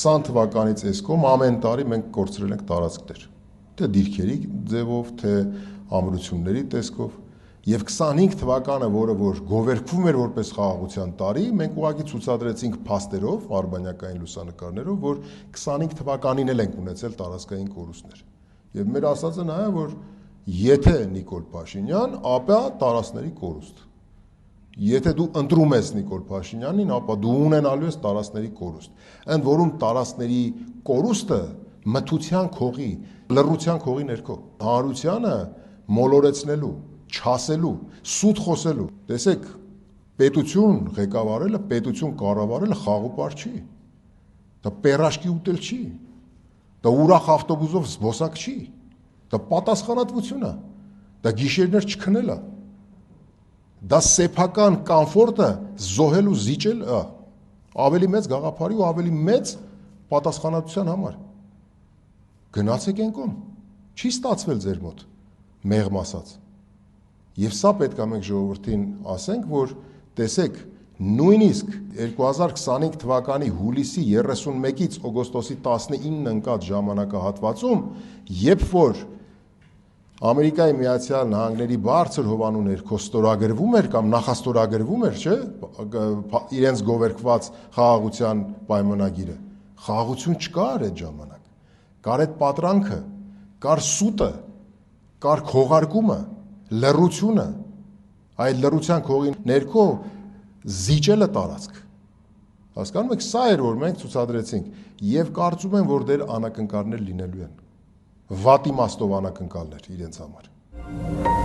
20 թվականից էսկոմ ամեն տարի մենք կորցրել ենք տարածքներ, թե դիրքերի ձևով, թե ամրությունների տեսքով, եւ 25 թվականը, որը որ գովերգվում էր որպես խաղաղության տարի, մենք ուղղակի ցուցադրեցինք փաստերով, արբանյակային լուսանկարներով, որ 25 թվականին էլ ենք ունեցել տարածքային կորուստներ։ Եվ մեր ասածը նա է, որ եթե Նիկոլ Փաշինյան, ապա տարածքների կորուստ։ Եթե դու ընտրում ես Նիկոլ Փաշինյանին, ապա դու ունենալու ես տարածքների կորուստ։ Ընդ որում տարածքների կորուստը մթության քողի, լռության քողի ներքո, հանրությանը մոլորեցնելու, չասելու, սուտ խոսելու։ Տեսեք, պետություն ղեկավարելը, պետություն կառավարելը խաղուպար չի։ Դա պերաշկի ուտել չի։ Դա ուրախ ավտոբուսով զբոսակ չի։ Դա պատասխանատվություն է։ Դա գիշերներ չքնել է։ Դա սեփական կոմֆորտը զոհել ու զիջել է ավելի մեծ գաղափարի ու ավելի մեծ պատասխանատվության համար։ Գնացեք այն կողմ, չի ստացվել ձեր մոտ, մեղմ ասած։ Եվ սա պետք է մենք ժողովրդին ասենք, որ տեսեք, նույնիսկ 2025 թվականի հուլիսի 31-ից օգոստոսի 19-ն ընկած ժամանակահատվածում, երբ որ Ամերիկայի Միացյալ Նահանգների բարձր հովանու ներքո ստորագրվում էր կամ նախաստորագրվում էր, չէ, իրենց գովերգված խաղաղության պայմանագիրը, խաղաղություն չկար այդ ժամանակ, կար այդ պատրանքը, կար սուտը, կար քողարկումը, լռությունը, այդ լռության քողի ներքո զիջելը տարածք։ Հասկանում եք, սա էր, որ մենք ցուցադրեցինք եւ կարծում եմ, որ դեր անակնկալներ լինելու են։ Վատ իմաստով անակնկալներ իրենց համար։